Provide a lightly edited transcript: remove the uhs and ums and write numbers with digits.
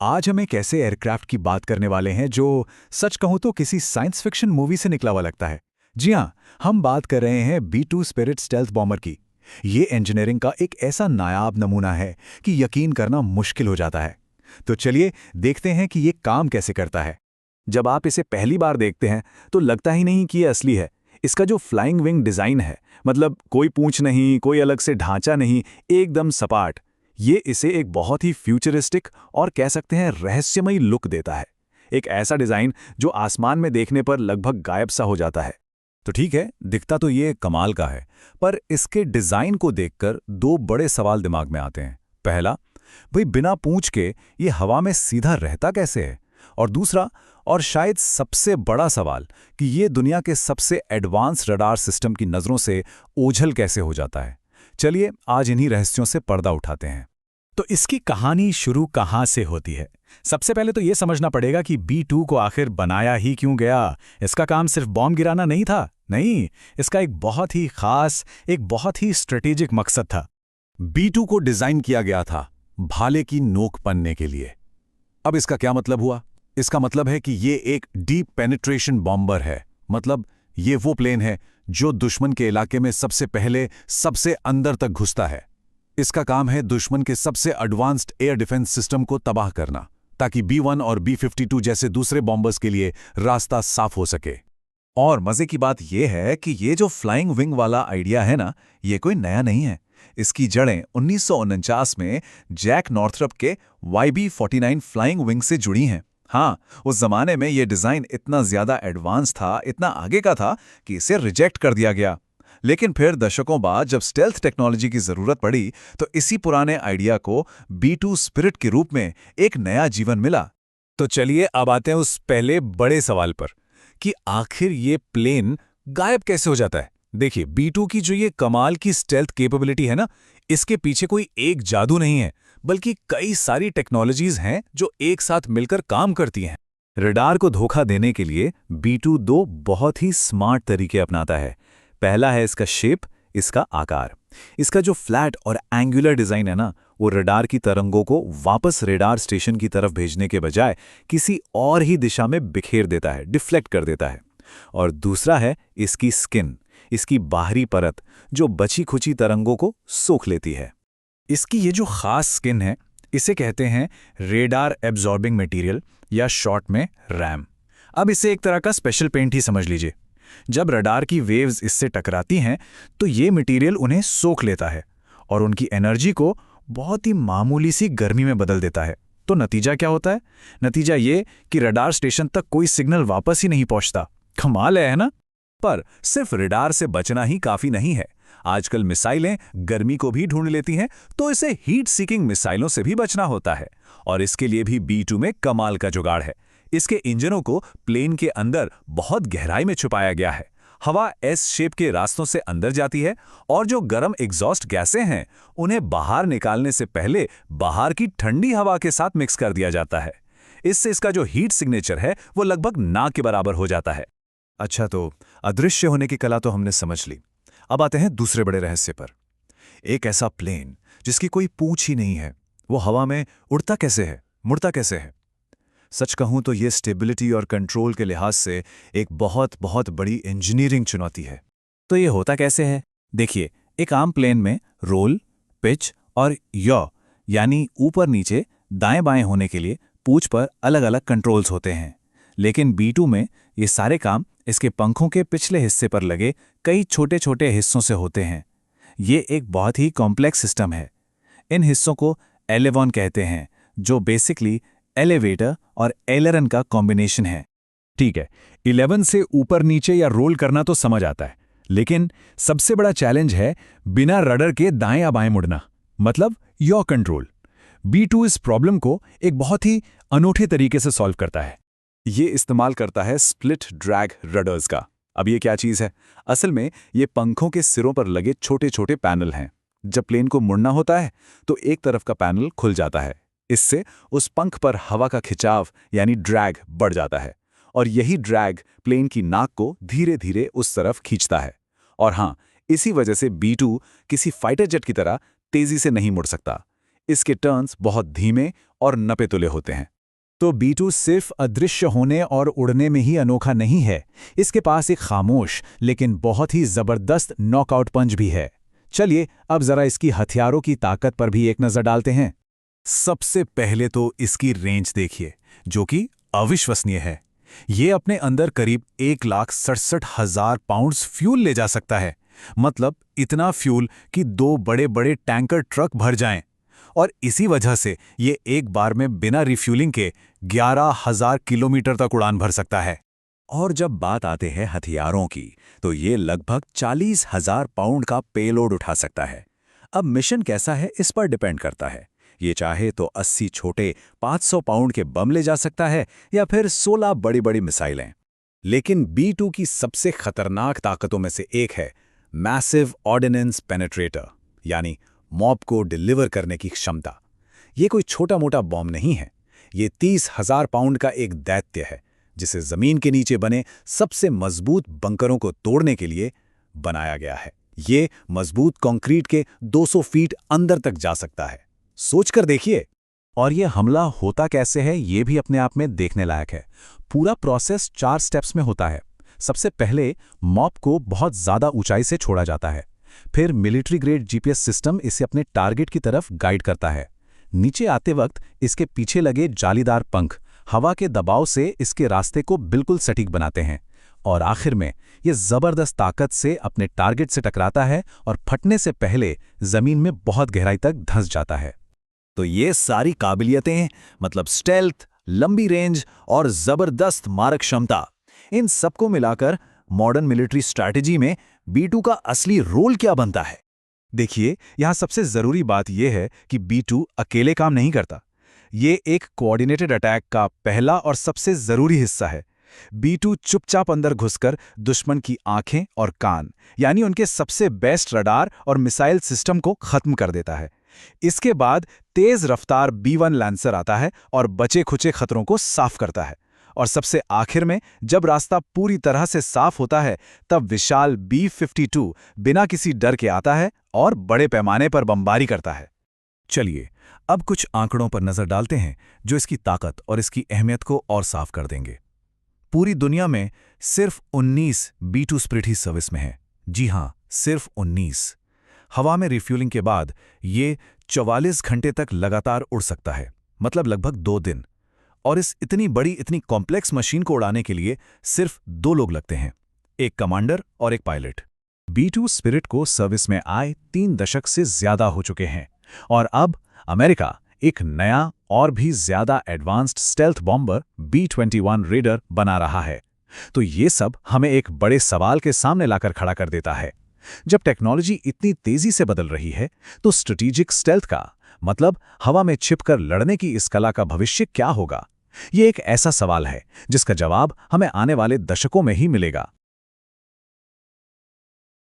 आज हम एक ऐसे एयरक्राफ्ट की बात करने वाले हैं जो सच कहूं तो किसी साइंस फिक्शन मूवी से निकला हुआ लगता है। जी हां, हम बात कर रहे हैं B-2 स्पिरिट स्टेल्थ बॉम्बर की। ये इंजीनियरिंग का एक ऐसा नायाब नमूना है कि यकीन करना मुश्किल हो जाता है। तो चलिए देखते हैं कि ये काम कैसे करता है। जब आप इसे पहली बार देखते हैं तो लगता ही नहीं कि ये असली है। इसका जो फ्लाइंग विंग डिज़ाइन है, मतलब कोई पूंछ नहीं, कोई अलग से ढांचा नहीं, एकदम सपाट। ये इसे एक बहुत ही फ्यूचरिस्टिक और कह सकते हैं रहस्यमयी लुक देता है। एक ऐसा डिज़ाइन जो आसमान में देखने पर लगभग गायब सा हो जाता है। तो ठीक है, दिखता तो ये कमाल का है, पर इसके डिज़ाइन को देखकर दो बड़े सवाल दिमाग में आते हैं। पहला, भाई बिना पूंछ के ये हवा में सीधा रहता कैसे है? और दूसरा, और शायद सबसे बड़ा सवाल, कि ये दुनिया के सबसे एडवांस रडार सिस्टम की नज़रों से ओझल कैसे हो जाता है। चलिए आज इन्हीं रहस्यों से पर्दा उठाते हैं। तो इसकी कहानी शुरू कहाँ से होती है? सबसे पहले तो ये समझना पड़ेगा कि B-2 को आखिर बनाया ही क्यों गया। इसका काम सिर्फ बॉम्ब गिराना नहीं था। नहीं, इसका एक बहुत ही खास, एक बहुत ही स्ट्रेटेजिक मकसद था। B-2 को डिजाइन किया गया था भाले की नोक पन्ने के लिए। अब इसका क्या मतलब हुआ? इसका मतलब है कि ये एक डीप पेनिट्रेशन बॉम्बर है। मतलब ये वो प्लेन है जो दुश्मन के इलाके में सबसे पहले सबसे अंदर तक घुसता है। इसका काम है दुश्मन के सबसे एडवांस्ड एयर डिफेंस सिस्टम को तबाह करना, ताकि B-1 और B-52 जैसे दूसरे बॉम्बर्स के लिए रास्ता साफ हो सके। और मजे की बात यह है कि ये जो फ्लाइंग विंग वाला आइडिया है ना, ये कोई नया नहीं है। इसकी जड़ें 1949 में जैक नॉर्थरप के YB-49 फ्लाइंग विंग से जुड़ी हैं। हाँ, उस जमाने में ये डिज़ाइन इतना ज़्यादा एडवांस था, इतना आगे का था कि इसे रिजेक्ट कर दिया गया। लेकिन फिर दशकों बाद जब स्टेल्थ टेक्नोलॉजी की ज़रूरत पड़ी, तो इसी पुराने आइडिया को B-2 स्पिरिट के रूप में एक नया जीवन मिला। तो चलिए अब आते हैं उस पहले बड़े सवाल पर कि आखिर ये प्लेन गायब कैसे हो जाता है। देखिए, B-2 की जो ये कमाल की स्टेल्थ कैपेबिलिटी है ना, इसके पीछे कोई एक जादू नहीं है, बल्कि कई सारी टेक्नोलॉजीज हैं जो एक साथ मिलकर काम करती हैं। रडार को धोखा देने के लिए B-2 दो बहुत ही स्मार्ट तरीके अपनाता है। पहला है इसका शेप, इसका आकार। इसका जो फ्लैट और एंगुलर डिज़ाइन है ना, वो रडार की तरंगों को वापस रडार स्टेशन की तरफ भेजने के बजाय किसी और ही दिशा में बिखेर देता है, डिफ्लेक्ट कर देता है। और दूसरा है इसकी स्किन, इसकी बाहरी परत, जो बची खुची तरंगों को सोख लेती है। इसकी ये जो खास स्किन है, इसे कहते हैं रेडार एब्जॉर्बिंग मटेरियल, या शॉर्ट में रैम। अब इसे एक तरह का स्पेशल पेंट ही समझ लीजिए। जब रडार की वेव्स इससे टकराती हैं तो ये मटेरियल उन्हें सोख लेता है और उनकी एनर्जी को बहुत ही मामूली सी गर्मी में बदल देता है। तो नतीजा क्या होता है? नतीजा ये कि रडार स्टेशन तक कोई सिग्नल वापस ही नहीं पहुंचता। कमाल है ना? पर सिर्फ रडार से बचना ही काफी नहीं है। आजकल मिसाइलें गर्मी को भी ढूंढ लेती हैं, तो इसे हीट सीकिंग मिसाइलों से भी बचना होता है। और इसके लिए भी B-2 में कमाल का जुगाड़ है। इसके इंजनों को प्लेन के अंदर बहुत गहराई में छुपाया गया है। हवा एस शेप के रास्तों से अंदर जाती है और जो गर्म एग्जॉस्ट गैसें हैं, उन्हें बाहर निकालने से पहले बाहर की ठंडी हवा के साथ मिक्स कर दिया जाता है। इससे इसका जो हीट सिग्नेचर है वो लगभग ना के बराबर हो जाता है। अच्छा, तो अदृश्य होने की कला तो हमने समझ ली। अब आते हैं दूसरे बड़े रहस्य पर। एक ऐसा प्लेन जिसकी कोई पूंछ ही नहीं है, वो हवा में उड़ता कैसे है, मुड़ता कैसे है? सच कहूं तो ये स्टेबिलिटी और कंट्रोल के लिहाज से एक बहुत बहुत बड़ी इंजीनियरिंग चुनौती है। तो ये होता कैसे है? देखिए, एक आम प्लेन में रोल, पिच और यॉ, यानी ऊपर नीचे दाएं बाएं होने के लिए पूंछ पर अलग अलग कंट्रोल्स होते हैं। लेकिन B-2 में ये सारे काम इसके पंखों के पिछले हिस्से पर लगे कई छोटे छोटे हिस्सों से होते हैं। ये एक बहुत ही कॉम्प्लेक्स सिस्टम है। इन हिस्सों को एलेवॉन कहते हैं, जो बेसिकली एलिवेटर और एलरन का कॉम्बिनेशन है। ठीक है, 11 से ऊपर नीचे या रोल करना तो समझ आता है, लेकिन सबसे बड़ा चैलेंज है बिना रडर के दाएं या बाएं मुड़ना, मतलब यॉ कंट्रोल। B-2 इस प्रॉब्लम को एक बहुत ही अनूठे तरीके से सॉल्व करता है। ये इस्तेमाल करता है स्प्लिट ड्रैग रडर्स का। अब ये क्या चीज़ है? असल में ये पंखों के सिरों पर लगे छोटे छोटे पैनल हैं। जब प्लेन को मुड़ना होता है तो एक तरफ का पैनल खुल जाता है। इससे उस पंख पर हवा का खिंचाव यानी ड्रैग बढ़ जाता है और यही ड्रैग प्लेन की नाक को धीरे धीरे उस तरफ खींचता है। और हाँ, इसी वजह से B-2 किसी फाइटर जेट की तरह तेजी से नहीं मुड़ सकता। इसके टर्न्स बहुत धीमे और नपे तुले होते हैं। तो B2 सिर्फ अदृश्य होने और उड़ने में ही अनोखा नहीं है, इसके पास एक खामोश लेकिन बहुत ही जबरदस्त नॉकआउट पंच भी है। चलिए अब जरा इसकी हथियारों की ताकत पर भी एक नजर डालते हैं। सबसे पहले तो इसकी रेंज देखिए, जो कि अविश्वसनीय है। ये अपने अंदर करीब 1,67,000 पाउंड्स फ्यूल ले जा सकता है। मतलब इतना फ्यूल कि 2 बड़े-बड़े टैंकर ट्रक भर जाएं। और इसी वजह से ये एक बार में बिना रिफ्यूलिंग के 11,000 किलोमीटर तक उड़ान भर सकता है। और जब बात आते हैं हथियारों की, तो ये लगभग 40,000 पाउंड का पेलोड उठा सकता है। अब मिशन कैसा है इस पर डिपेंड करता है। ये चाहे तो 80 छोटे 500 पाउंड के बम ले जा सकता है या फिर 16 बड़ी-बड़ी मिसाइलें। लेकिन B2 की सबसे खतरनाक ताकतों में से एक है मैसिव ऑर्डिनेंस पेनेट्रेटर, यानी मॉब को डिलीवर करने की क्षमता। ये कोई छोटा-मोटा बॉम्ब नहीं है। ये 30,000 पाउंड का एक दैत्य है, जिसे जमीन के नीचे बने सबसे मजबूत बंकरों को तोड़ने के लिए बनाया गया है। ये मजबूत कंक्रीट के 200 फीट अंदर तक जा सकता है। सोचकर देखिए। और ये हमला होता कैसे है, ये भी अपने आप में देखने लायक है। पूरा प्रोसेस 4 स्टेप्स में होता है। सबसे पहले मॉब को बहुत ज्यादा ऊंचाई से छोड़ा जाता है। फिर मिलिट्री ग्रेड जीपीएस सिस्टम इसे अपने टारगेट की तरफ गाइड करता है। नीचे आते वक्त इसके पीछे लगे जालीदार पंख हवा के दबाव से इसके रास्ते को बिल्कुल सटीक बनाते हैं। और आखिर में ये जबरदस्त ताकत से अपने टारगेट से टकराता है और फटने से पहले जमीन में बहुत गहराई तक धंस जाता है। तो ये सारी काबिलियतें, मतलब स्टेल्थ, लंबी रेंज और जबरदस्त मारक क्षमता, इन सबको मिलाकर मॉडर्न मिलिट्री स्ट्रैटेजी में B2 का असली रोल क्या बनता है। देखिए, यहां सबसे जरूरी बात यह है कि B2 अकेले काम नहीं करता। ये एक कोऑर्डिनेटेड अटैक का पहला और सबसे जरूरी हिस्सा है। B2 चुपचाप अंदर घुसकर दुश्मन की आंखें और कान, यानी उनके सबसे बेस्ट रडार और मिसाइल सिस्टम को खत्म कर देता है। इसके बाद तेज रफ्तार B1 लैंसर आता है और बचे खुचे खतरों को साफ करता है। और सबसे आखिर में जब रास्ता पूरी तरह से साफ होता है, तब विशाल B-52 बिना किसी डर के आता है और बड़े पैमाने पर बमबारी करता है। चलिए अब कुछ आंकड़ों पर नजर डालते हैं, जो इसकी ताकत और इसकी अहमियत को और साफ कर देंगे। पूरी दुनिया में सिर्फ 19 B2 स्पिरिट ही सर्विस में है। जी हां, सिर्फ 19। हवा में रिफ्यूलिंग के बाद ये 44 घंटे तक लगातार उड़ सकता है, मतलब लगभग 2 दिन। और इस इतनी बड़ी, इतनी कॉम्प्लेक्स मशीन को उड़ाने के लिए सिर्फ 2 लोग लगते हैं, एक कमांडर और एक पायलट। B2 स्पिरिट को सर्विस में आए 3 दशक से ज्यादा हो चुके हैं और अब अमेरिका एक नया और भी ज्यादा advanced stealth bomber B-21 raider बना रहा है। तो ये सब हमें एक बड़े सवाल के सामने लाकर खड़ा कर देता है। जब टेक्नोलॉजी इतनी तेजी से बदल रही है, तो स्ट्रेटेजिक स्टेल्थ का मतलब हवा में छिपकर लड़ने की इस कला का भविष्य क्या होगा? ये एक ऐसा सवाल है जिसका जवाब हमें आने वाले दशकों में ही मिलेगा।